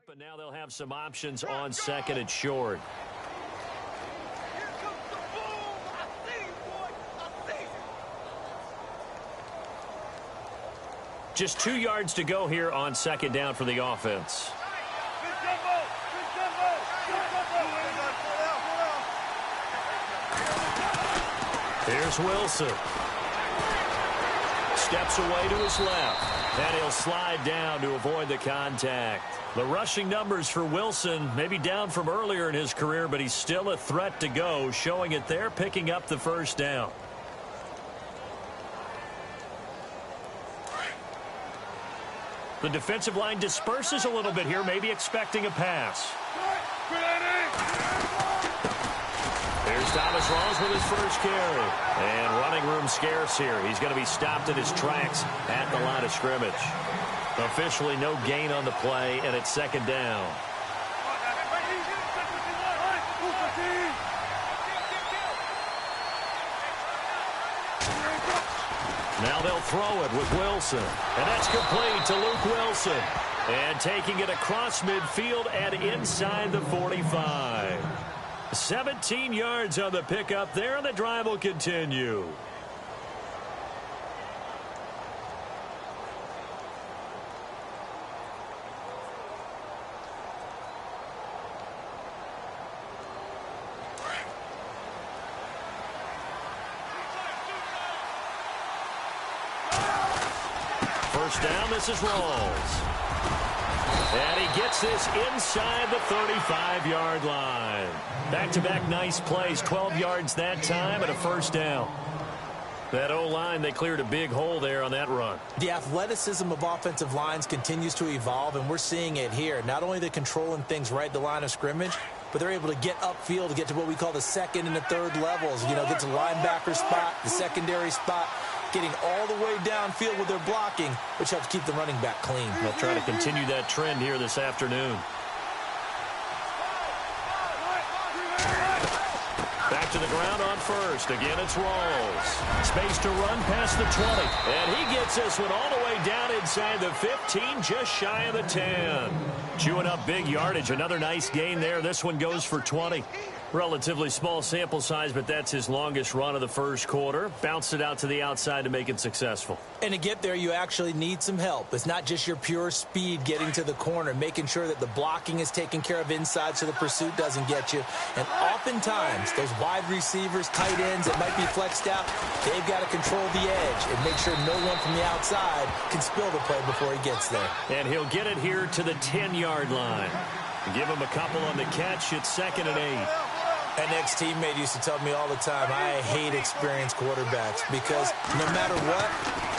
but now they'll have some options on second and short. Just 2 yards to go here on second down for the offense. Here's Wilson. Steps away to his left, and he'll slide down to avoid the contact. The rushing numbers for Wilson may be down from earlier in his career, but he's still a threat to go, showing it there, picking up the first down. The defensive line disperses a little bit here, maybe expecting a pass. Here's Thomas Rawls with his first carry. And running room scarce here. He's going to be stopped in his tracks at the line of scrimmage. Officially no gain on the play, and it's second down. Now they'll throw it with Wilson. And that's complete to Luke Wilson. And taking it across midfield and inside the 45. 17 yards on the pickup there, and the drive will continue. First down, this is Rawls. And he gets this inside the 35-yard line. Back-to-back nice plays, 12 yards that time and a first down. That O-line, they cleared a big hole there on that run. The athleticism of offensive lines continues to evolve, and we're seeing it here. Not only the controlling things right at the line of scrimmage, but they're able to get upfield to get to what we call the second and the third levels. You know, get to the linebacker spot, the secondary spot, getting all the way downfield with their blocking, which helps keep the running back clean. They'll try to continue that trend here this afternoon. Back to the ground on first. Again, it's Rawls. Space to run past the 20. And he gets this one all the way down inside the 15, just shy of the 10. Chewing up big yardage. Another nice gain there. This one goes for 20. Relatively small sample size, but that's his longest run of the first quarter. Bounced it out to the outside to make it successful. And to get there, you actually need some help. It's not just your pure speed getting to the corner, making sure that the blocking is taken care of inside so the pursuit doesn't get you. And oftentimes, those wide receivers, tight ends that might be flexed out, they've got to control the edge and make sure no one from the outside can spill the play before he gets there. And he'll get it here to the 10-yard line. Give him a couple on the catch. It's second and 8. An ex-teammate used to tell me all the time, I hate experienced quarterbacks because no matter what,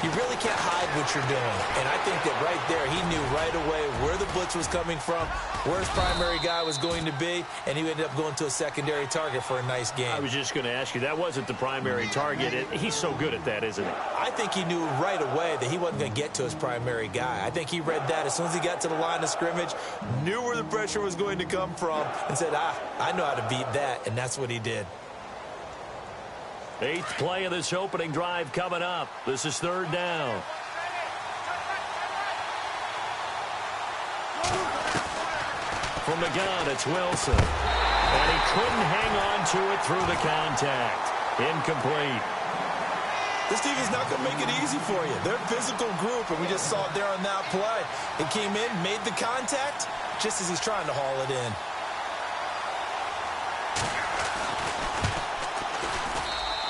you really can't hide what you're doing. And I think that right there, he knew right away where the blitz was coming from, where his primary guy was going to be, and he ended up going to a secondary target for a nice game. I was just going to ask you, that wasn't the primary target. He's so good at that, isn't he? I think he knew right away that he wasn't going to get to his primary guy. I think he read that as soon as he got to the line of scrimmage, knew where the pressure was going to come from, and said, I know how to beat that. And that's what he did. 8th play of this opening drive coming up. This is third down. From the gun, it's Wilson. And he couldn't hang on to it through the contact. Incomplete. This team is not going to make it easy for you. They're a physical group, and we just saw it there on that play. It came in, made the contact, just as he's trying to haul it in.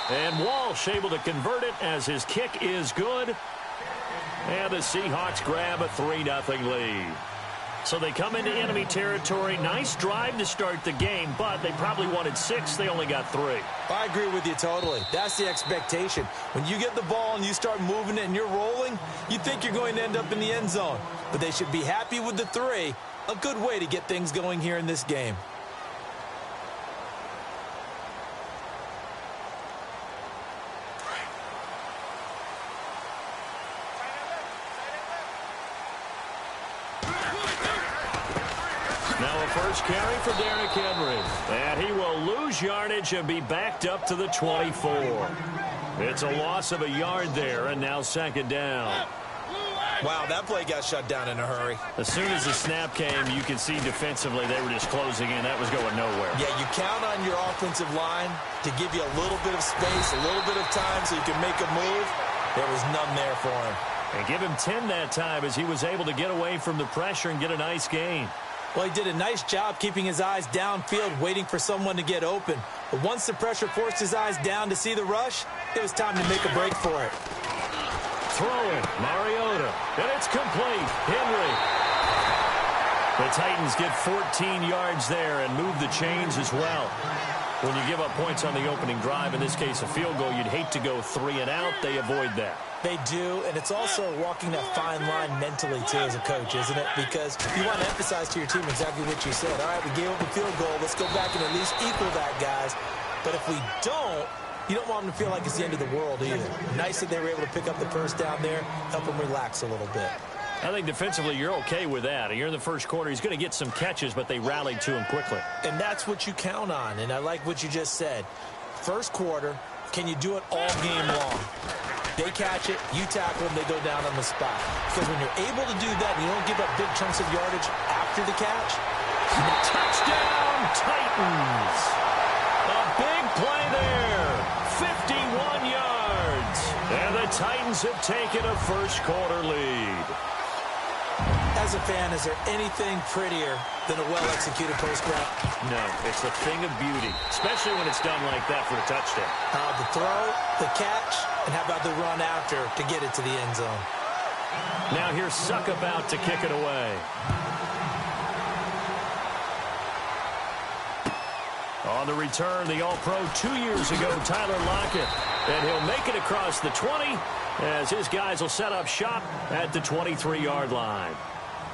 And Walsh able to convert it as his kick is good. And the Seahawks grab a 3-0 lead. So they come into enemy territory. Nice drive to start the game, but they probably wanted 6. They only got 3. I agree with you totally. That's the expectation. When you get the ball and you start moving it and you're rolling, you think you're going to end up in the end zone. But they should be happy with the 3. A good way to get things going here in this game. First carry for Derrick Henry. And he will lose yardage and be backed up to the 24. It's a loss of a yard there, and now second down. Wow, that play got shut down in a hurry. As soon as the snap came, you could see defensively they were just closing in. That was going nowhere. Yeah, you count on your offensive line to give you a little bit of space, a little bit of time so you can make a move. There was none there for him. And give him 10 that time as he was able to get away from the pressure and get a nice gain. Well, he did a nice job keeping his eyes downfield, waiting for someone to get open. But once the pressure forced his eyes down to see the rush, it was time to make a break for it. Throwing, Mariota, and it's complete. Henry. The Titans get 14 yards there and move the chains as well. When you give up points on the opening drive, in this case a field goal, you'd hate to go 3 and out. They avoid that. They do, and it's also walking that fine line mentally, too, as a coach, isn't it? Because you want to emphasize to your team exactly what you said. All right, we gave up a field goal. Let's go back and at least equal that, guys. But if we don't, you don't want them to feel like it's the end of the world either. Nice that they were able to pick up the first down there, help them relax a little bit. I think defensively you're okay with that. You're in the first quarter. He's going to get some catches, but they rallied to him quickly. And that's what you count on, and I like what you just said. First quarter, can you do it all game long? They catch it, you tackle them, they go down on the spot. Because when you're able to do that, and you don't give up big chunks of yardage after the catch. Touchdown, Titans! A big play there. 51 yards. And the Titans have taken a first quarter lead. As a fan, is there anything prettier than a well-executed post-route? No, it's a thing of beauty, especially when it's done like that for a touchdown. The throw, the catch, and how about the run after to get it to the end zone? Now here's Suck about to kick it away. On the return, the All-Pro 2 years ago, Tyler Lockett. And he'll make it across the 20 as his guys will set up shop at the 23-yard line.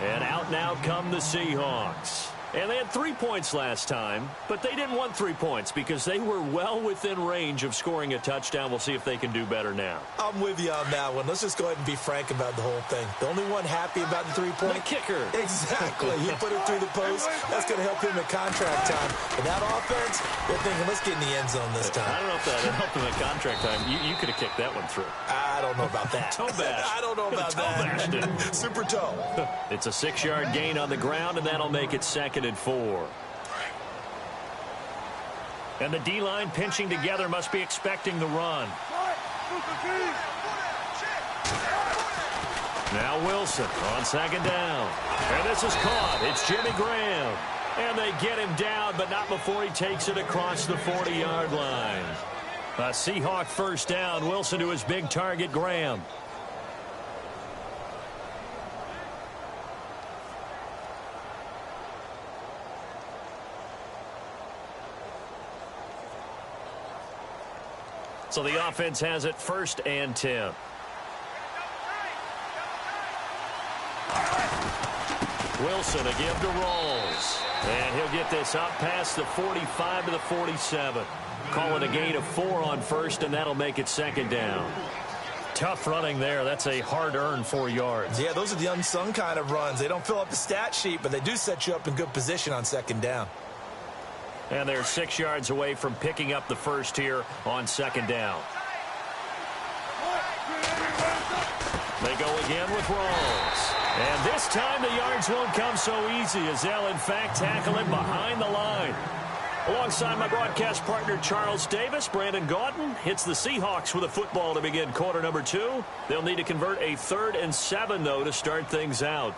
And out now come the Seahawks. And they had 3 points last time, but they didn't want 3 points because they were well within range of scoring a touchdown. We'll see if they can do better now. I'm with you on that one. Let's just go ahead and be frank about the whole thing. The only one happy about the 3-point? The kicker. Exactly. He put it through the post. That's going to help him at contract time. But that offense, they're thinking, let's get in the end zone this time. I don't know if that helped him at contract time. You could have kicked that one through. I don't know about that. Toe bash. I don't know about that. Super toe. It's a 6-yard gain on the ground, and that'll make it 2nd and 4. And the D-line pinching together must be expecting the run. Now Wilson on 2nd down. And this is caught. It's Jimmy Graham. And they get him down, but not before he takes it across the 40-yard line. A Seahawk first down. Wilson to his big target, Graham. So the offense has it 1st and 10. Wilson, a give to Rolls. And he'll get this up past the 45 to the 47. Call it a gain of 4 on 1st, and that'll make it 2nd down. Tough running there. That's a hard-earned 4 yards. Yeah, those are the unsung kind of runs. They don't fill up the stat sheet, but they do set you up in good position on 2nd down. And they're 6 yards away from picking up the first here on 2nd down. They go again with Rolls. And this time the yards won't come so easy as they'll, in fact, tackle him behind the line. Alongside my broadcast partner, Charles Davis, Brandon Gaudin hits the Seahawks with a football to begin quarter number 2. They'll need to convert a 3rd and 7, though, to start things out.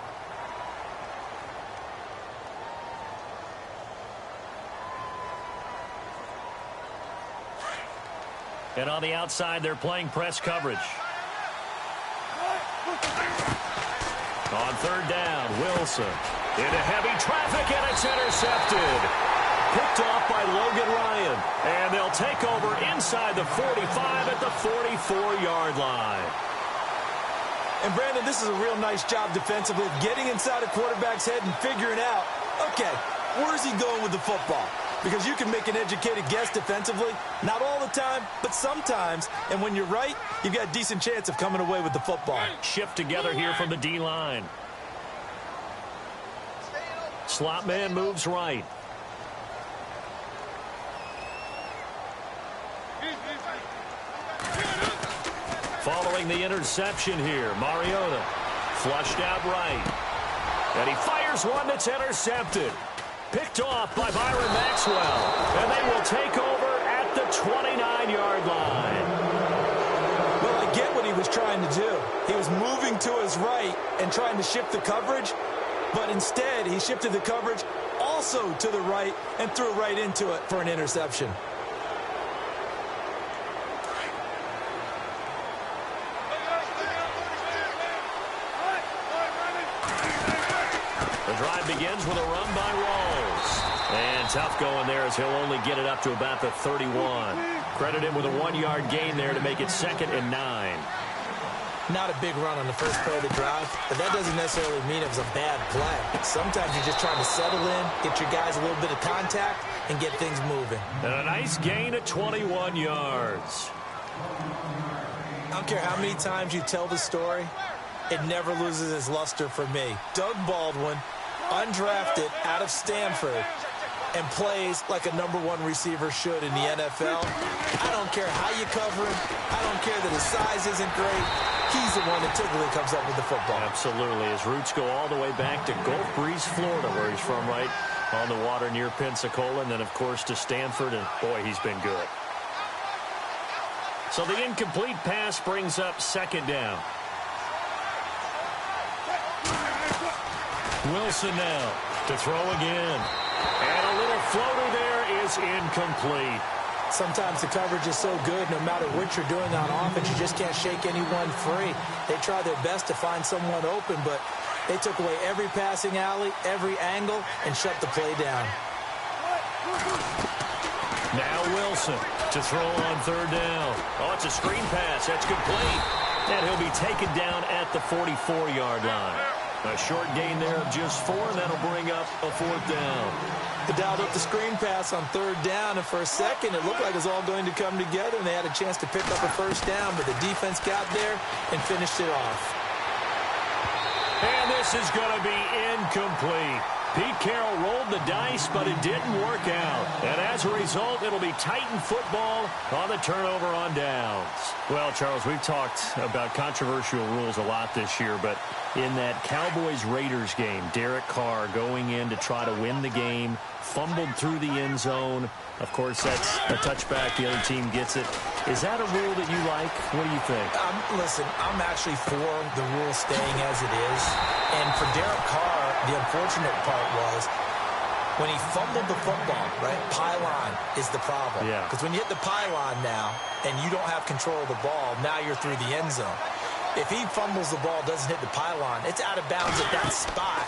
And on the outside, they're playing press coverage. On 3rd down, Wilson into heavy traffic, and it's intercepted. Picked off by Logan Ryan. And they'll take over inside the 45 at the 44-yard line. And, Brandon, this is a real nice job defensively, getting inside a quarterback's head and figuring out, okay, where's he going with the football? Because you can make an educated guess defensively, not all the time, but sometimes. And when you're right, you've got a decent chance of coming away with the football. Shift together here from the D-line. Slot man moves right. Following the interception here, Mariota Flushed out right. And he fires one that's intercepted. Picked off by Byron Maxwell. And they will take over at the 29-yard line. Well, I get what he was trying to do. He was moving to his right and trying to shift the coverage. But instead, he shifted the coverage also to the right and threw right into it for an interception. The drive begins with a run by Rawls. And tough going there as he'll only get it up to about the 31. Credit him with a 1-yard gain there to make it 2nd and 9. Not a big run on the first play of the drive, but that doesn't necessarily mean it was a bad play. Sometimes you're just trying to settle in, get your guys a little bit of contact, and get things moving. And a nice gain of 21 yards. I don't care how many times you tell the story, it never loses its luster for me. Doug Baldwin, undrafted out of Stanford, and plays like a #1 receiver should in the NFL. I don't care how you cover him. I don't care that his size isn't great. He's the one that typically comes up with the football. Absolutely. His roots go all the way back to Gulf Breeze, Florida, where he's from, right on the water near Pensacola. And then, of course, to Stanford. And, boy, he's been good. So the incomplete pass brings up 2nd down. Wilson now to throw again. And a little floater there is incomplete. Sometimes the coverage is so good, no matter what you're doing on offense, you just can't shake anyone free. They try their best to find someone open, but they took away every passing alley, every angle, and shut the play down. Now Wilson to throw on 3rd down. Oh, it's a screen pass. That's complete. And he'll be taken down at the 44-yard line. A short gain there of just 4, and that'll bring up a 4th down. They dialed up the screen pass on 3rd down, and for a second, it looked like it was all going to come together, and they had a chance to pick up a 1st down, but the defense got there and finished it off. And this is going to be incomplete. Pete Carroll rolled the dice, but it didn't work out. And as a result, it'll be Titan football on the turnover on downs. Well, Charles, we've talked about controversial rules a lot this year, but in that Cowboys-Raiders game, Derek Carr going in to try to win the game, fumbled through the end zone. Of course, that's a touchback. The other team gets it. Is that a rule that you like? What do you think? Listen, I'm actually for the rule staying as it is. And for Derek Carr, the unfortunate part was when he fumbled the football, right? Pylon is the problem. Yeah. Because when you hit the pylon now and you don't have control of the ball, now you're through the end zone. If he fumbles the ball, doesn't hit the pylon, it's out of bounds at that spot.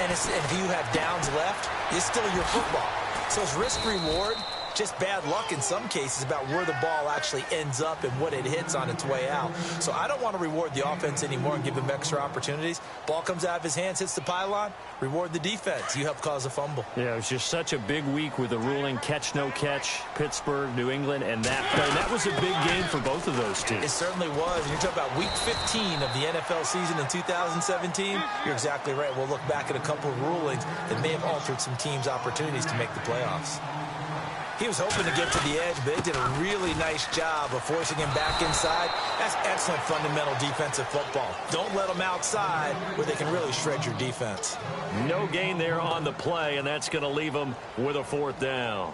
And if you have downs left, it's still your football. So it's risk-reward, just bad luck in some cases about where the ball actually ends up and what it hits on its way out. So I don't want to reward the offense anymore and give him extra opportunities. Ball comes out of his hands, hits the pylon, reward the defense. You help cause a fumble. Yeah, it was just such a big week with the ruling catch, no catch, Pittsburgh, New England, and that play. That was a big game for both of those teams. It certainly was. And you're talking about week 15 of the NFL season in 2017. You're exactly right. We'll look back at a couple of rulings that may have altered some teams' opportunities to make the playoffs. He was hoping to get to the edge, but they did a really nice job of forcing him back inside. That's excellent fundamental defensive football. Don't let them outside where they can really shred your defense. No gain there on the play, and that's going to leave them with a 4th down.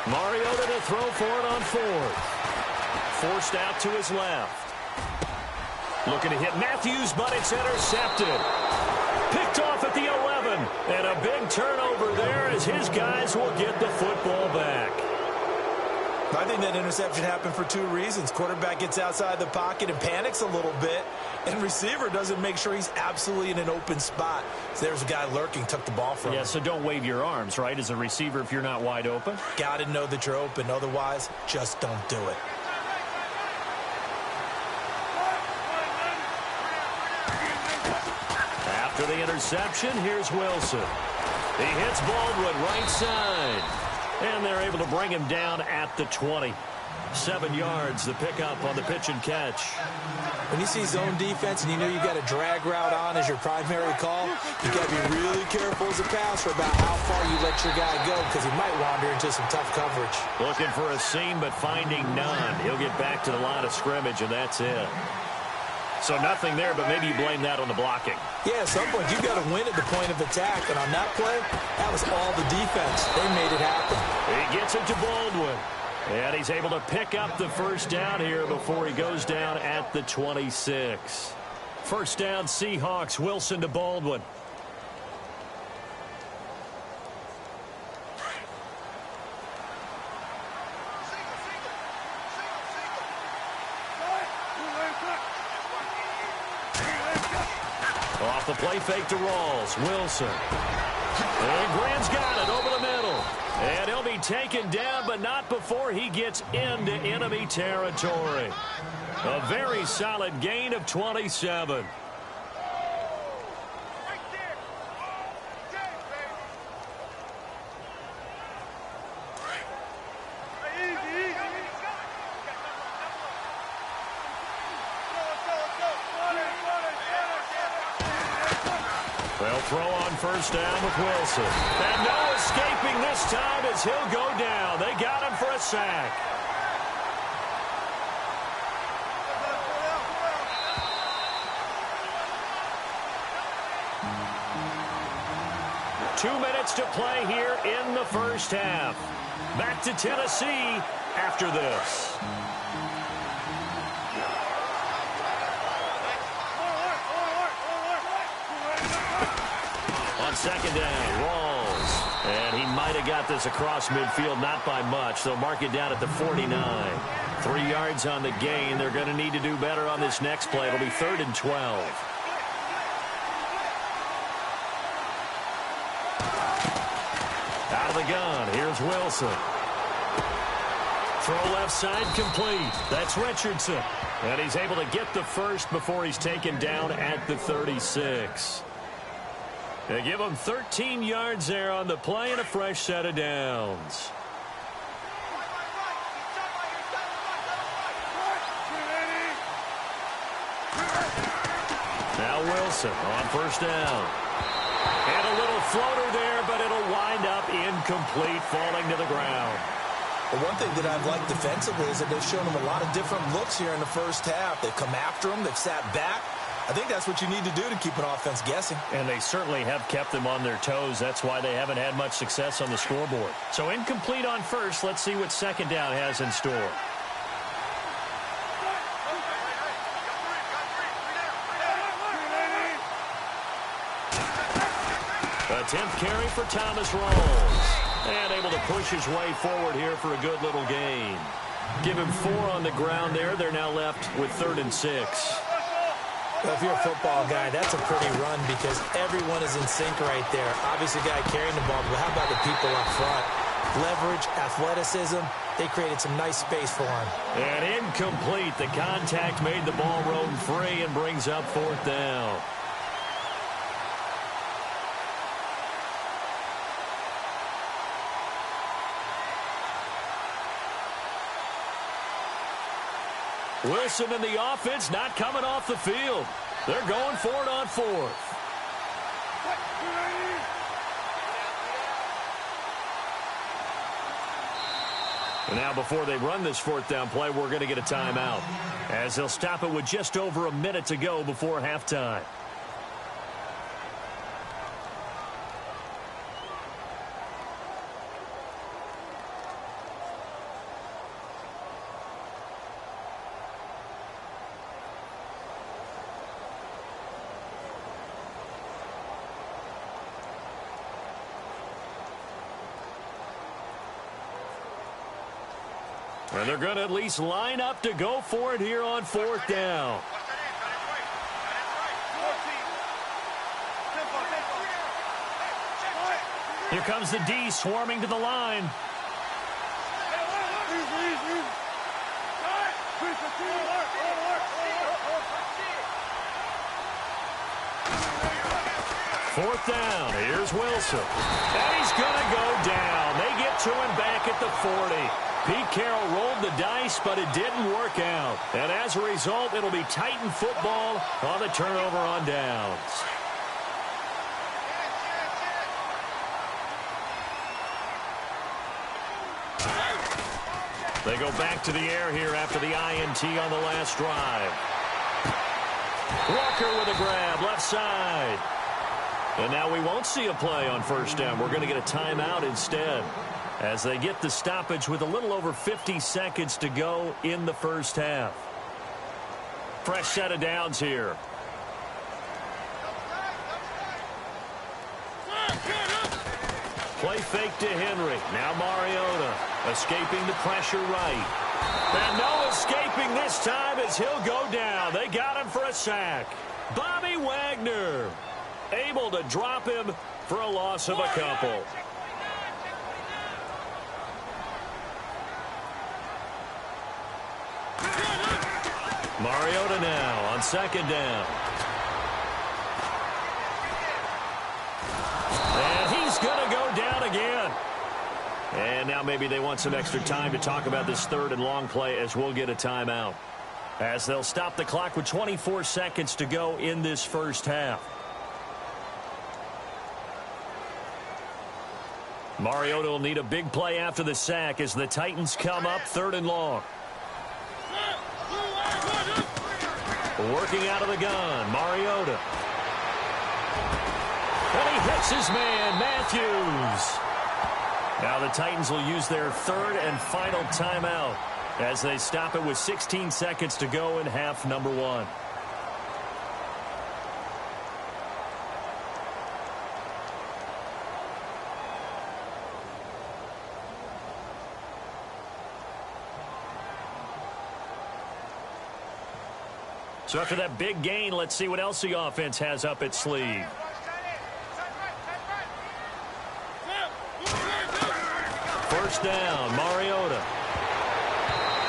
Mariota to throw for it on 4th. Forced out to his left. Looking to hit Matthews, but it's intercepted. Picked off at the 11. And a big turnover there as his guys will get the football back. I think that interception happened for 2 reasons. Quarterback gets outside the pocket and panics a little bit, and receiver doesn't make sure he's absolutely in an open spot. So there's a guy lurking, took the ball from him. Yeah, so don't wave your arms, right, as a receiver if you're not wide open. Got to know that you're open. Otherwise, just don't do it. After the interception, here's Wilson. He hits Baldwin right side. And they're able to bring him down at the 20. 7 yards, the pickup on the pitch and catch. When you see zone defense and you know you got a drag route on as your primary call, you got to be really careful as a passer about how far you let your guy go because he might wander into some tough coverage. Looking for a seam but finding none. He'll get back to the line of scrimmage, and that's it. So nothing there, but maybe you blame that on the blocking. Yeah, at some point, you've got to win at the point of attack. And on that play, that was all the defense. They made it happen. He gets it to Baldwin. And he's able to pick up the first down here before he goes down at the 26. First down, Seahawks. Wilson to Baldwin. Off the play fake to Rawls. Wilson. And Graham's got it over the middle. And he'll be taken down, but not before he gets into enemy territory. A very solid gain of 27. They'll throw on first down with Wilson. And no escaping this time as he'll go down. They got him for a sack. Two minutes to play here in the first half. Back to Tennessee after this. Second down, Rawls. And he might have got this across midfield, not by much. They'll mark it down at the 49. 3 yards on the gain. They're going to need to do better on this next play. It'll be 3rd and 12. Out of the gun, here's Wilson. Throw left side complete. That's Richardson. And he's able to get the first before he's taken down at the 36. They give him 13 yards there on the play and a fresh set of downs. Now Wilson on first down. And a little floater there, but it'll wind up incomplete, falling to the ground. The one thing that I've liked defensively is that they've shown him a lot of different looks here in the first half. They've come after him. They've sat back. I think that's what you need to do to keep an offense guessing. And they certainly have kept them on their toes. That's why they haven't had much success on the scoreboard. So incomplete on first. Let's see what second down has in store. A 10th carry for Thomas Rawls. And able to push his way forward here for a good little gain. Give him 4 on the ground there. They're now left with 3rd and 6. Well, if you're a football guy, that's a pretty run because everyone is in sync right there. Obviously, the guy carrying the ball, but how about the people up front? Leverage, athleticism, they created some nice space for him. And incomplete. The contact made the ball roam free and brings up 4th down. Wilson and the offense not coming off the field. They're going for it on 4th. And now before they run this 4th down play, we're going to get a timeout, as they'll stop it with just over a minute to go before halftime. And they're going to at least line up to go for it here on 4th down. Here comes the D swarming to the line. Fourth down. Here's Wilson. And he's going to go down. They get to him back at the 40. Pete Carroll rolled the dice, but it didn't work out. And as a result, it'll be Titan football on the turnover on downs. They go back to the air here after the INT on the last drive. Walker with a grab, left side. And now we won't see a play on first down. We're going to get a timeout instead, as they get the stoppage with a little over 50 seconds to go in the first half. Fresh set of downs here. Play fake to Henry. Now Mariota escaping the pressure right. And no escaping this time as he'll go down. They got him for a sack. Bobby Wagner able to drop him for a loss of a couple. Mariota now on second down. And he's going to go down again. And now maybe they want some extra time to talk about this third and long play, as we'll get a timeout, as they'll stop the clock with 24 seconds to go in this first half. Mariota will need a big play after the sack as the Titans come up third and long. Working out of the gun, Mariota. And he hits his man, Matthews. Now the Titans will use their third and final timeout as they stop it with 16 seconds to go in half number one. So after that big gain, let's see what else the offense has up its sleeve. First down, Mariota.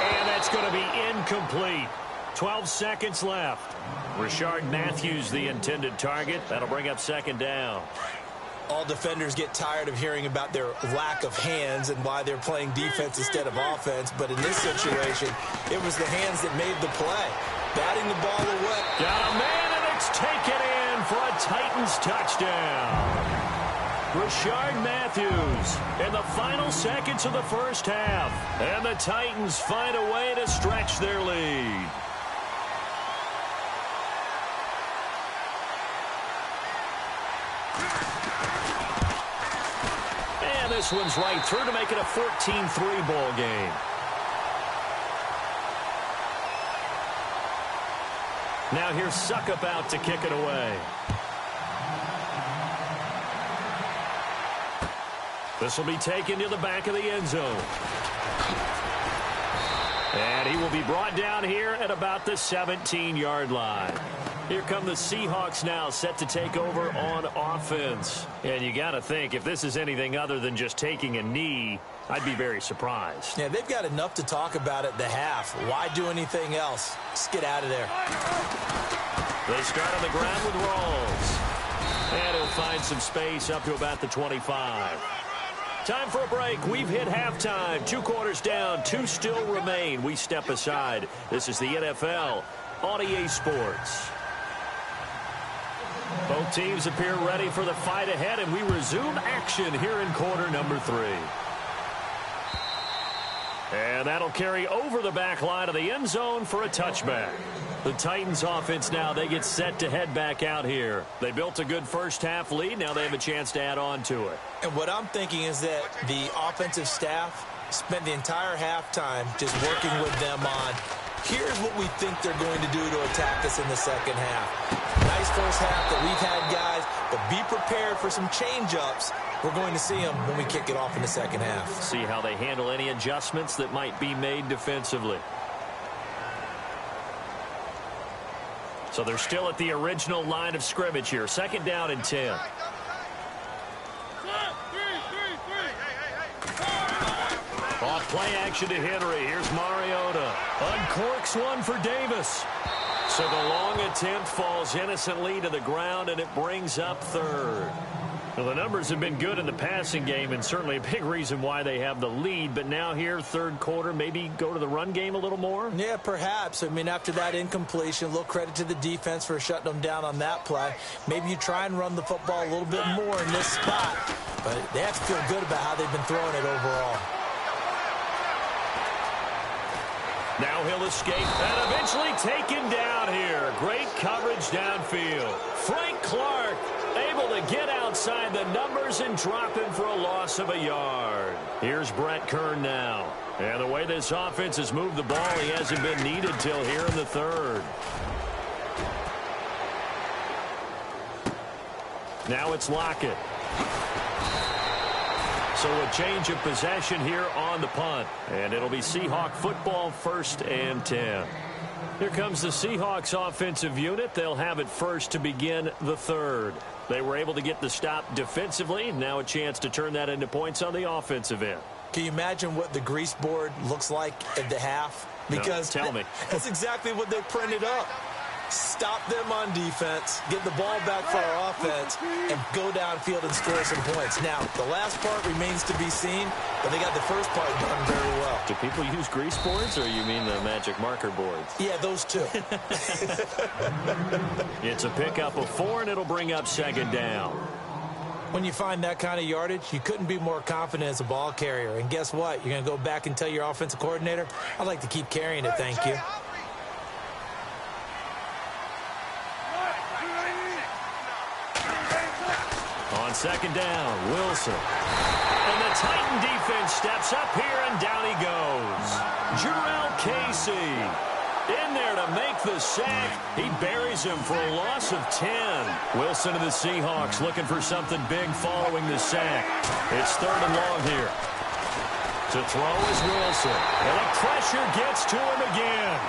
And that's going to be incomplete. 12 seconds left. Rashard Matthews, the intended target. That'll bring up second down. All defenders get tired of hearing about their lack of hands and why they're playing defense instead of offense. But in this situation, it was the hands that made the play. Batting the ball away. Got a man, and it's taken in for a Titans touchdown. Rashard Matthews in the final seconds of the first half. And the Titans find a way to stretch their lead. And this one's right through to make it a 14-3 ball game. Now here's Suckup out to kick it away. This will be taken to the back of the end zone. And he will be brought down here at about the 17-yard line. Here come the Seahawks now, set to take over on offense. And you got to think, if this is anything other than just taking a knee, I'd be very surprised. Yeah, they've got enough to talk about at the half. Why do anything else? Just get out of there. They start on the ground with Rawls. And he'll find some space up to about the 25. Time for a break. We've hit halftime. 2 quarters down. 2 still remain. We step aside. This is the NFL on EA Sports. Both teams appear ready for the fight ahead, and we resume action here in quarter number 3. And that'll carry over the back line of the end zone for a touchback. The Titans offense now, they get set to head back out here. They built a good first half lead. Now they have a chance to add on to it. And what I'm thinking is that the offensive staff spent the entire halftime just working with them on, here's what we think they're going to do to attack us in the second half. Nice first half that we've had, guys, but be prepared for some change-ups. We're going to see them when we kick it off in the second half. See how they handle any adjustments that might be made defensively. So they're still at the original line of scrimmage here. Second down and 10. Off play action to Henry. Here's Mariota. Uncorks one for Davis. So the long attempt falls innocently to the ground, and it brings up third. Well, the numbers have been good in the passing game and certainly a big reason why they have the lead. But now here, third quarter, maybe go to the run game a little more? Yeah, perhaps. I mean, after that incompletion, a little credit to the defense for shutting them down on that play. Maybe you try and run the football a little bit more in this spot. But they have to feel good about how they've been throwing it overall. Now he'll escape and eventually taken down here. Great coverage downfield. Frank Clark able to get outside the numbers and drop him for a loss of a yard. Here's Brett Kern now. And the way this offense has moved the ball, he hasn't been needed till here in the third. Now it's Lockett. So a change of possession here on the punt. And it'll be Seahawk football, 1st and 10. Here comes the Seahawks offensive unit. They'll have it first to begin the third. They were able to get the stop defensively. Now a chance to turn that into points on the offensive end. Can you imagine what the grease board looks like at the half? Because no, tell me. That's exactly what they printed up. Stop them on defense, get the ball back for our offense, and go downfield and score some points. Now, the last part remains to be seen, but they got the first part done very well. Do people use grease boards, or you mean the magic marker boards? Yeah, those two. It's a pickup of 4, and it'll bring up 2nd down. When you find that kind of yardage, you couldn't be more confident as a ball carrier. And guess what? You're going to go back and tell your offensive coordinator, I'd like to keep carrying it, thank you. On 2nd down, Wilson. And the Titan defense steps up here, and down he goes. Jarrell Casey in there to make the sack. He buries him for a loss of 10. Wilson and the Seahawks looking for something big following the sack. It's 3rd and long here. To throw is Wilson. And the pressure gets to him again.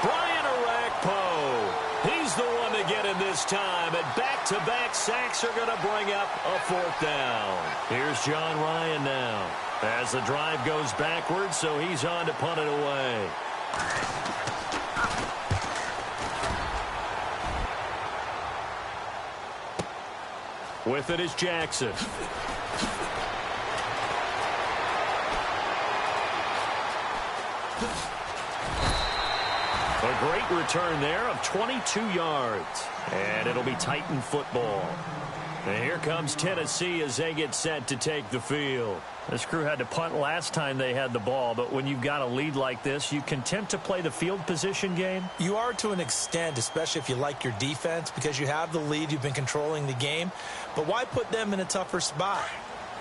Brian Orakpo. He's the one to get in this time, and back-to-back sacks are going to bring up a 4th down. Here's John Ryan now as the drive goes backwards, so he's on to punt it away. With it is Jackson. A great return there of 22 yards. And it'll be Titan football. And here comes Tennessee as they get set to take the field. This crew had to punt last time they had the ball, but when you've got a lead like this, you content to play the field position game? You are to an extent, especially if you like your defense, because you have the lead, you've been controlling the game. But why put them in a tougher spot?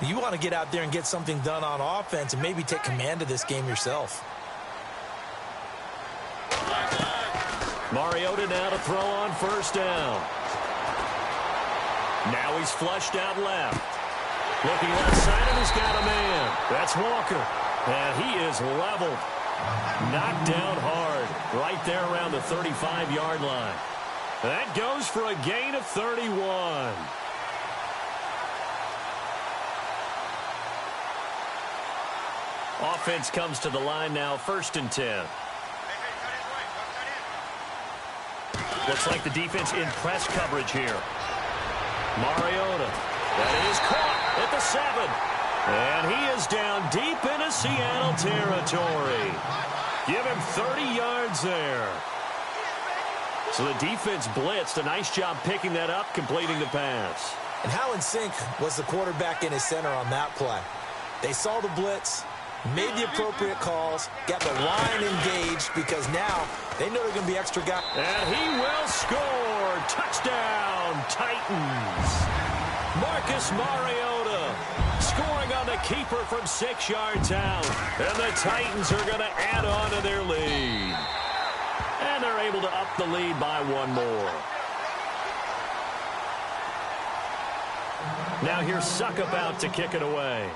You want to get out there and get something done on offense and maybe take command of this game yourself. Mariota now to throw on 1st down. Now he's flushed out left. Looking left side, and he's got a man. That's Walker. And he is leveled. Knocked down hard. Right there around the 35-yard line. That goes for a gain of 31. Offense comes to the line now, 1st and 10. Looks like the defense in press coverage here. Mariota. That is caught at the 7. And he is down deep into Seattle territory. Give him 30 yards there. So the defense blitzed. A nice job picking that up, completing the pass. And how in sync was the quarterback in his center on that play? They saw the blitz, made the appropriate calls, got the line engaged, because now they know they're going to be extra guys. And he will score. Touchdown, Titans. Marcus Mariota scoring on the keeper from 6 yards out. And the Titans are going to add on to their lead. And they're able to up the lead by 1 more. Now here's Suckup out to kick it away.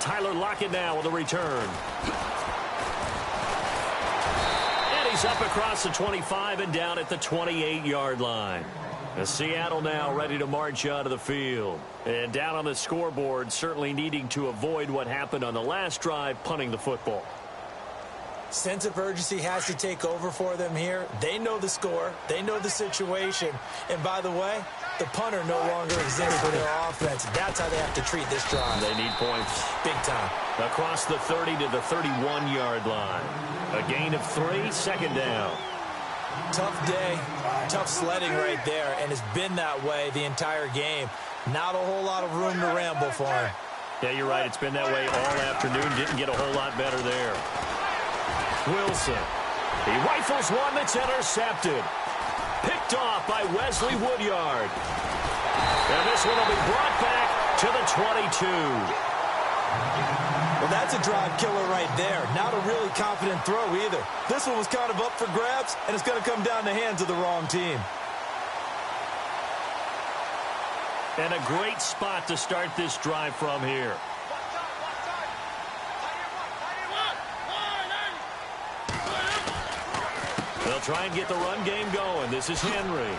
Tyler Lockett now with a return. And he's up across the 25 and down at the 28-yard line. And Seattle now ready to march out of the field. And down on the scoreboard, certainly needing to avoid what happened on the last drive, punting the football. Sense of urgency has to take over for them here. They know the score. They know the situation. And by the way, the punter no longer exists for their offense. That's how they have to treat this drive. They need points. Big time. Across the 30 to the 31-yard line. A gain of 3, second down. Tough day, tough sledding right there, and it's been that way the entire game. Not a whole lot of room to ramble for him. Yeah, you're right. It's been that way all afternoon. Didn't get a whole lot better there. Wilson. He rifles one that's intercepted. Picked off by Wesley Woodyard. And this one will be brought back to the 22. Well, that's a drive killer right there. Not a really confident throw either. This one was kind of up for grabs, and it's going to come down the hands of the wrong team. And a great spot to start this drive from here. They'll try and get the run game going. This is Henry.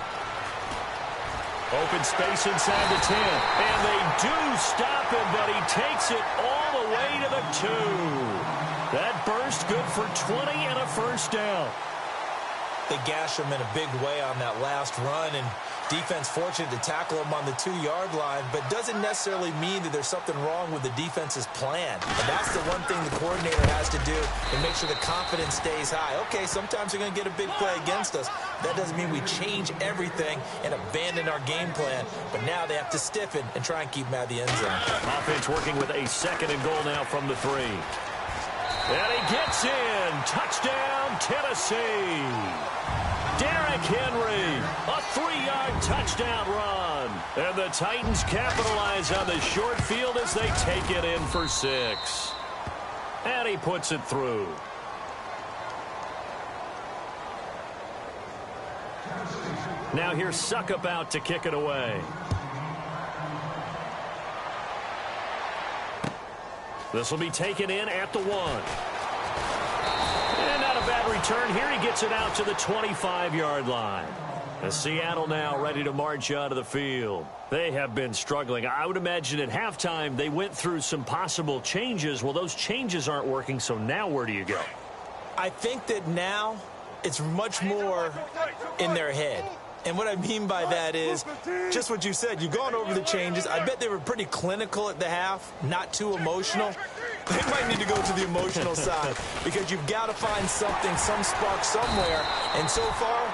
Open space inside the 10. And they do stop him, but he takes it all the way to the 2. That burst good for 20 and a first down. They gashed him in a big way on that last run, and defense fortunate to tackle him on the 2-yard line, but doesn't necessarily mean that there's something wrong with the defense's plan. And that's the one thing the coordinator has to do to make sure the confidence stays high. Okay, sometimes you're going to get a big play against us. That doesn't mean we change everything and abandon our game plan, but now they have to stiffen and try and keep him out of the end zone. Offense working with a second and goal now from the 3. And he gets in. Touchdown, Tennessee. Derrick Henry, a 3-yard touchdown run. And the Titans capitalize on the short field as they take it in for 6. And he puts it through. Now here's Suckup out to kick it away. This will be taken in at the 1. And not a bad return here. He gets it out to the 25-yard line. As Seattle now ready to march out of the field. They have been struggling. I would imagine at halftime they went through some possible changes. Well, those changes aren't working, so now where do you go? I think that now it's much more in their head. And what I mean by that is just what you said. You've gone over the changes. I bet they were pretty clinical at the half, not too emotional. They might need to go to the emotional side because you've got to find something, some spark somewhere. And so far,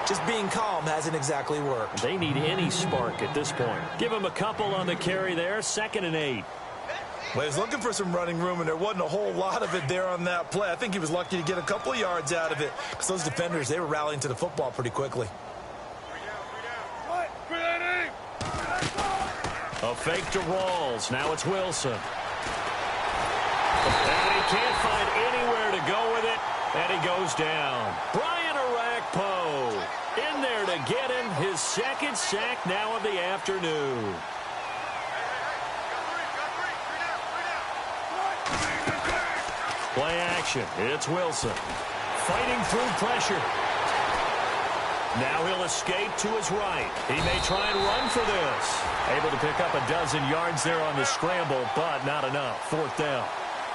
just being calm hasn't exactly worked. They need any spark at this point. Give them a couple on the carry there, 2nd and 8. Well, he was looking for some running room, and there wasn't a whole lot of it there on that play. I think he was lucky to get a couple of yards out of it because those defenders, they were rallying to the football pretty quickly. A fake to Rawls. Now it's Wilson. And he can't find anywhere to go with it, and he goes down. Brian Orakpo in there to get him his 2nd sack now of the afternoon. Play action. It's Wilson. Fighting through pressure. Now he'll escape to his right. He may try and run for this. Able to pick up a dozen yards there on the scramble, but not enough. 4th down.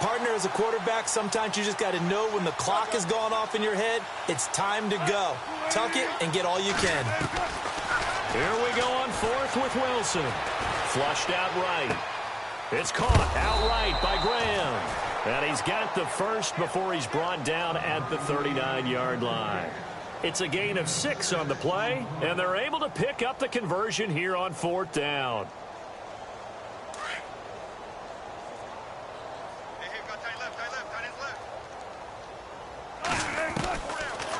Partner, as a quarterback, sometimes you just got to know when the clock has gone off in your head, it's time to go. Tuck it and get all you can. Here we go on 4th with Wilson. Flushed out right. It's caught outright by Graham. And he's got the first before he's brought down at the 39-yard line. It's a gain of 6 on the play, and they're able to pick up the conversion here on 4th down.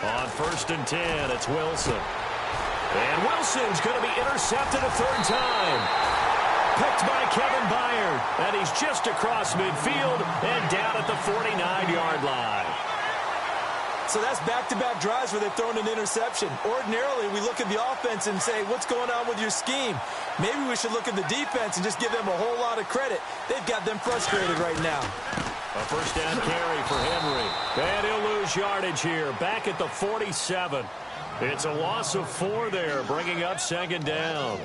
On 1st and 10, it's Wilson. And Wilson's going to be intercepted a 3rd time. Picked by Kevin Byard, and he's just across midfield and down at the 49-yard line. So that's back-to-back drives where they've thrown an interception. Ordinarily, we look at the offense and say, what's going on with your scheme? Maybe we should look at the defense and just give them a whole lot of credit. They've got them frustrated right now. A 1st down carry for Henry. And he'll lose yardage here, back at the 47. It's a loss of 4 there, bringing up 2nd down.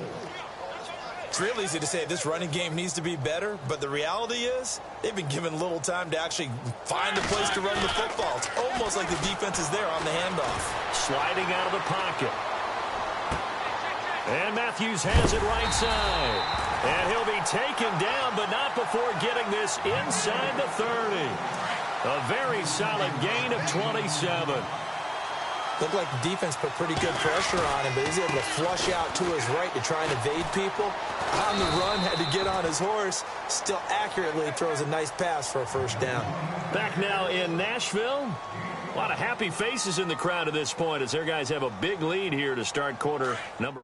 It's real easy to say this running game needs to be better, but the reality is they've been given little time to actually find a place to run the football. It's almost like the defense is there on the handoff. Sliding out of the pocket. And Matthews has it right side. And he'll be taken down, but not before getting this inside the 30. A very solid gain of 27. Looked like the defense put pretty good pressure on him, but he's able to flush out to his right to try and evade people. On the run, had to get on his horse. Still accurately throws a nice pass for a first down. Back now in Nashville. A lot of happy faces in the crowd at this point as their guys have a big lead here to start quarter number.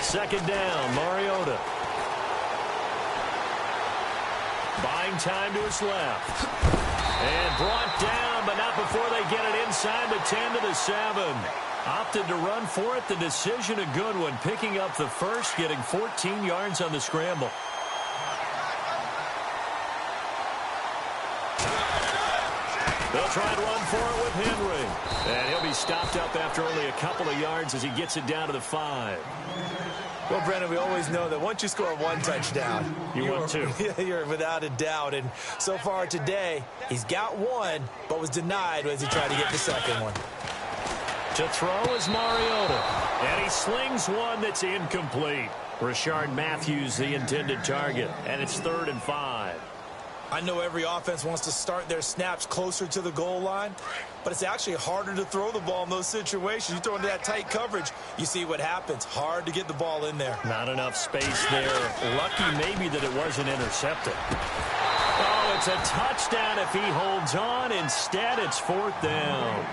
Second down, Mariota. Buying time to his left. And brought down, but not before they get it inside the 10 to the 7. Opted to run for it. The decision a good one. Picking up the first, getting 14 yards on the scramble. They'll try and run for it with Henry. And he'll be stopped up after only a couple of yards as he gets it down to the 5. Well, Brendan, we always know that once you score one touchdown, you want two. You're without a doubt. And so far today, he's got one, but was denied as he tried to get the second one. To throw is Mariota. And he slings one that's incomplete. Rashard Matthews, the intended target. And it's 3rd and 5. I know every offense wants to start their snaps closer to the goal line, but it's actually harder to throw the ball in those situations. You throw into that tight coverage, you see what happens. Hard to get the ball in there. Not enough space there. Lucky maybe that it wasn't intercepted. Oh, it's a touchdown if he holds on. Instead, it's 4th down.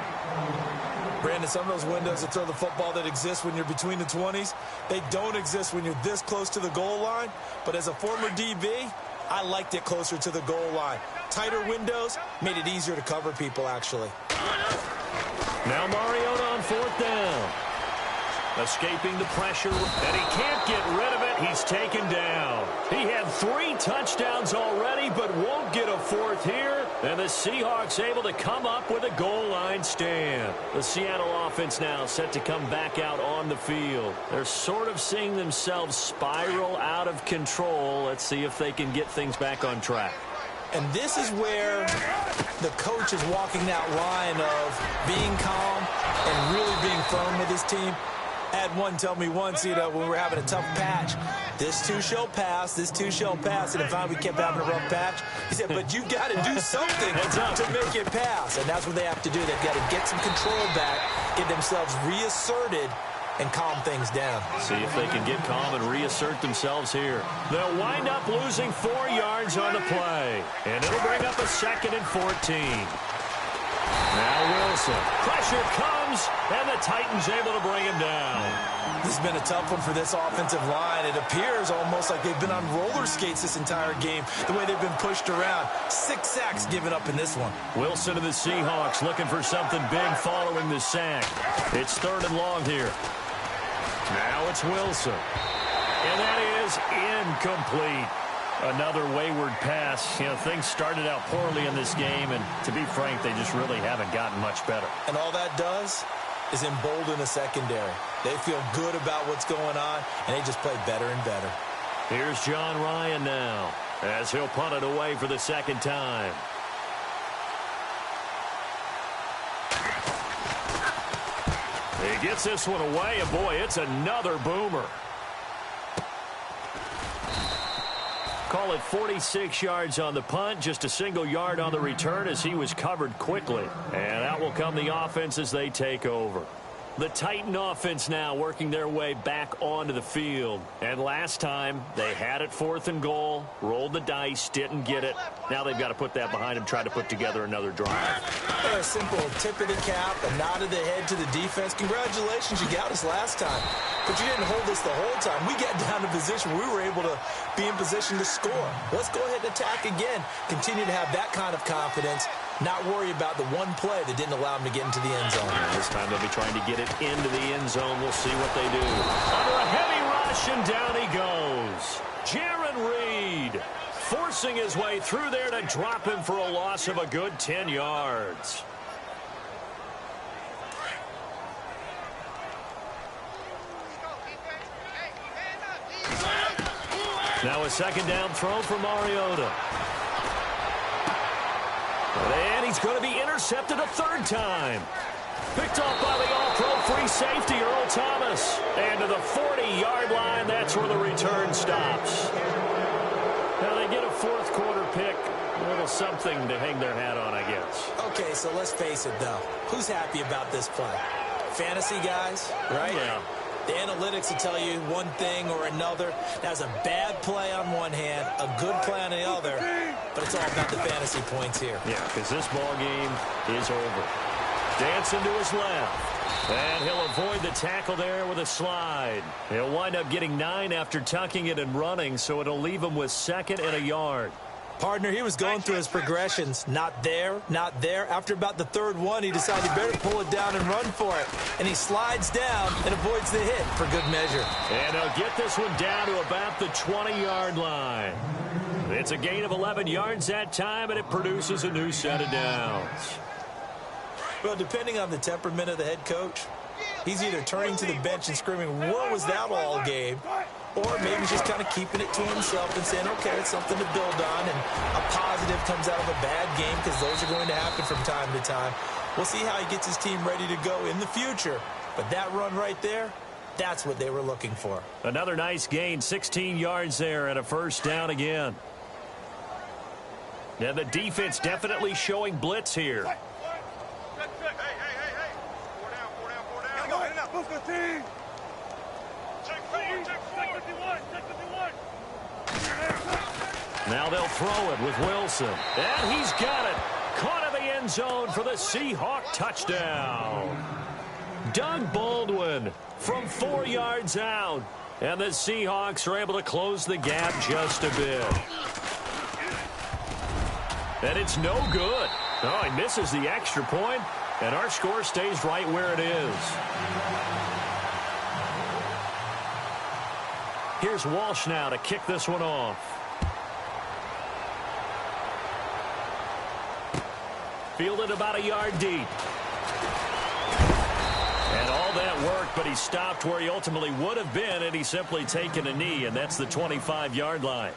Brandon, some of those windows that throw the football that exist when you're between the 20s, they don't exist when you're this close to the goal line. But as a former DB, I liked it closer to the goal line. Tighter windows made it easier to cover people, actually. Now Mariota on 4th down. Escaping the pressure, and he can't get rid of it. He's taken down. He had 3 touchdowns already, but won't get a 4th here. And the Seahawks able to come up with a goal line stand. The Seattle offense now set to come back out on the field. They're sort of seeing themselves spiral out of control. Let's see if they can get things back on track. And this is where the coach is walking that line of being calm and really being firm with his team. I had one tell me once, when we were having a tough patch, this too shall pass, this too shall pass. And finally we kept having a rough patch. He said, but you got to do something to make it pass. And that's what they have to do. They've got to get some control back, get themselves reasserted, and calm things down. See if they can get calm and reassert themselves here. They'll wind up losing 4 yards on the play. And it'll bring up a 2nd and 14. Now Wilson. Pressure comes, and the Titans able to bring him down. This has been a tough one for this offensive line. It appears almost like they've been on roller skates this entire game, the way they've been pushed around. 6 sacks given up in this one. Wilson of the Seahawks looking for something big following the sack. It's 3rd and long here. Now it's Wilson. And that is incomplete. Another wayward pass. Things started out poorly in this game, and to be frank, they just really haven't gotten much better. And all that does is embolden the secondary. They feel good about what's going on, and they just play better and better. Here's John Ryan now, as he'll punt it away for the 2nd time. He gets this one away, and boy, it's another boomer. Call it 46 yards on the punt, just a single yard on the return as he was covered quickly. And out will come the offense as they take over. The Titan offense now working their way back onto the field. And last time, they had it 4th and goal, rolled the dice, didn't get it. Now they've got to put that behind them, try to put together another drive. A simple tip of the cap, a nod of the head to the defense. Congratulations, you got us last time. But you didn't hold us the whole time. We got down to position where we were able to be in position to score. Let's go ahead and attack again. Continue to have that kind of confidence Not worry about the one play that didn't allow him to get into the end zone. This time they'll be trying to get it into the end zone. We'll see what they do. Under a heavy rush, and down he goes. Jaron Reed forcing his way through there to drop him for a loss of a good 10 yards. Now a second down throw for Mariota. And he's going to be intercepted a third time. Picked off by the all-pro free safety, Earl Thomas. And to the 40-yard line, that's where the return stops. Now they get a fourth quarter pick. A little something to hang their hat on, I guess. Okay, so let's face it, though. Who's happy about this play? Fantasy guys, right? Yeah. The analytics will tell you one thing or another. That's a bad play on one hand, a good play on the other, but it's all about the fantasy points here. Yeah, because this ball game is over. Dancing to his left. And he'll avoid the tackle there with a slide. He'll wind up getting 9 after tucking it and running, so it'll leave him with 2nd and a yard. Partner, he was going through his progressions. Not there, not there. After about the third one, he decided he better pull it down and run for it. And he slides down and avoids the hit for good measure. And he'll get this one down to about the 20-yard line. It's a gain of 11 yards that time, and it produces a new set of downs. Well, depending on the temperament of the head coach, he's either turning to the bench and screaming, "What was that all game?" Or maybe just kind of keeping it to himself and saying, okay, it's something to build on, and a positive comes out of a bad game, because those are going to happen from time to time. We'll see how he gets his team ready to go in the future. But that run right there, that's what they were looking for. Another nice gain, 16 yards there, and a first down again. Now the defense definitely showing blitz here. Hey. Four down. Move the team. Now they'll throw it with Wilson. And he's got it. Caught in the end zone for the Seahawk touchdown. Doug Baldwin from 4 yards out. And the Seahawks are able to close the gap just a bit. And it's no good. Oh, he misses the extra point, and our score stays right where it is. Here's Walsh now to kick this one off. Fielded about a yard deep. And all that work, but he stopped where he ultimately would have been, and he's simply taken a knee, and that's the 25-yard line.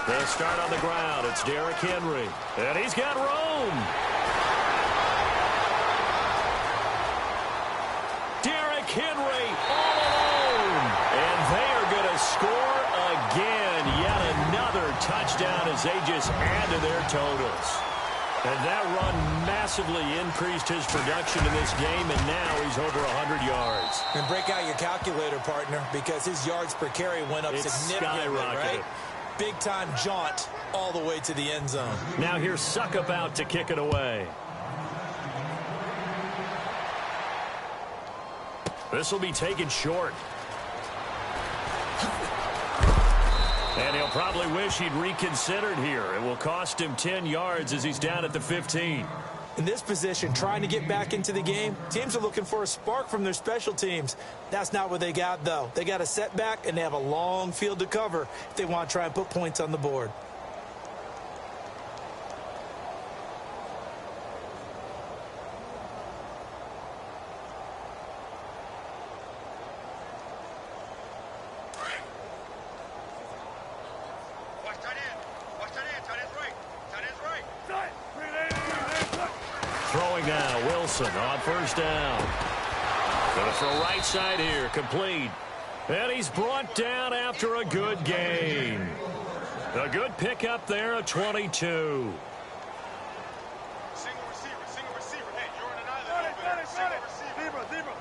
They'll start on the ground. It's Derrick Henry. And he's got room. Derrick Henry all alone. And they are going to score again. Yet another touchdown as they just add to their totals. And that run massively increased his production in this game, and now he's over 100 yards. And break out your calculator, partner, because his yards per carry went up significantly, right? Big-time jaunt all the way to the end zone. Now here's Suckup out to kick it away. This will be taken short. And he'll probably wish he'd reconsidered here. It will cost him 10 yards as he's down at the 15. In this position, trying to get back into the game, teams are looking for a spark from their special teams. That's not what they got, though. They got a setback, and they have a long field to cover if they want to try and put points on the board. Throwing now, Wilson on first down. Going to throw right side here, complete. And he's brought down after a good gain. A good pickup there at 22. Single receiver. Hey, you're in an island over there. Single receiver.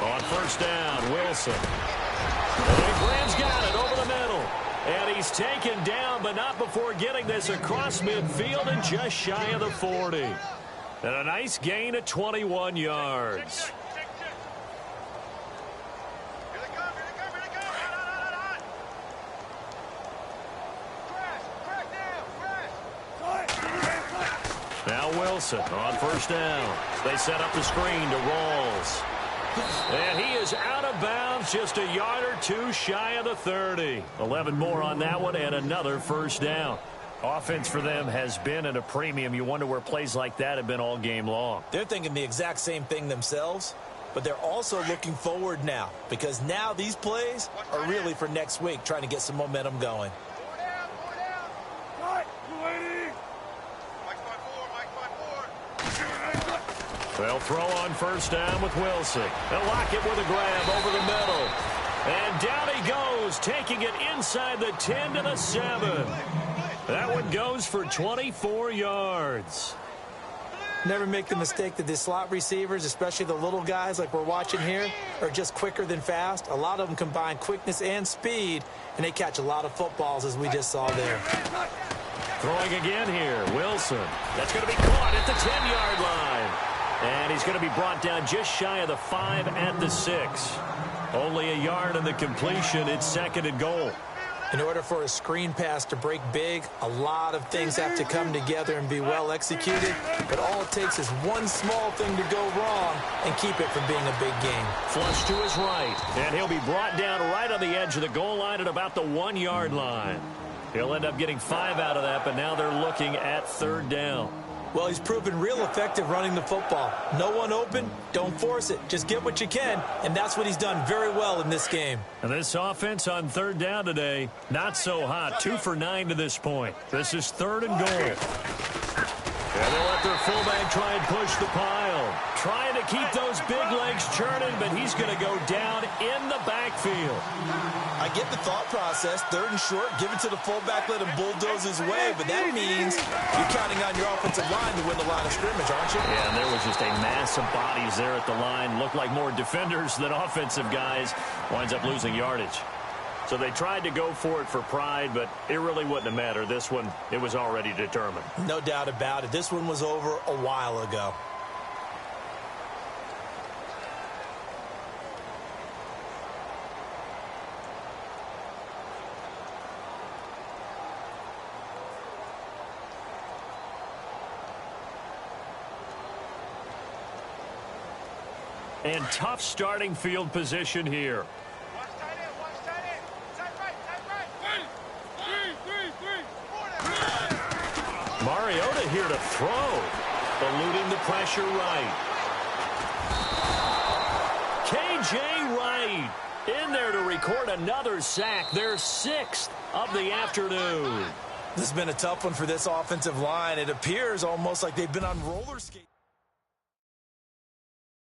On first down, Wilson. And Graham's got it over the middle. And he's taken down, but not before getting this across midfield and just shy of the 40. And a nice gain at 21 yards. Wilson on first down. They set up the screen to Rawls. And he is out of bounds, just a yard or two shy of the 30. 11 more on that one and another first down. Offense for them has been at a premium. You wonder where plays like that have been all game long. They're thinking the exact same thing themselves, but they're also looking forward now because now these plays are really for next week, trying to get some momentum going. They'll throw on first down with Wilson. They'll lock it with a grab over the middle. And down he goes, taking it inside the 10 to the 7. That one goes for 24 yards. Never make the mistake that the slot receivers, especially the little guys like we're watching here, are just quicker than fast. A lot of them combine quickness and speed, and they catch a lot of footballs, as we just saw there. Throwing again here, Wilson. That's going to be caught at the 10-yard line. And he's going to be brought down just shy of the 5 at the 6. Only a yard on the completion. It's second and goal. In order for a screen pass to break big, a lot of things have to come together and be well executed. But all it takes is one small thing to go wrong and keep it from being a big game. Flush to his right. And he'll be brought down right on the edge of the goal line at about the 1-yard line. He'll end up getting 5 out of that, but now they're looking at third down. Well, he's proven real effective running the football. No one open, don't force it. Just get what you can, and that's what he's done very well in this game. And this offense on third down today, not so hot. 2 for 9 to this point. This is third and goal. And they'll let their fullback try and push the pile. Trying to keep those big legs churning, but he's going to go down in the backfield. I get the thought process. Third and short, give it to the fullback, let him bulldoze his way. But that means you're counting on your offensive line to win the line of scrimmage, aren't you? Yeah, and there was just a mass of bodies there at the line. Looked like more defenders than offensive guys. Winds up losing yardage. So they tried to go for it for pride, but it really wouldn't have mattered. This one, it was already determined. No doubt about it. This one was over a while ago. And tough starting field position here. Mariota here to throw. Eluding the pressure right. K.J. Wright in there to record another sack. Their 6th of the afternoon. This has been a tough one for this offensive line. It appears almost like they've been on roller skates.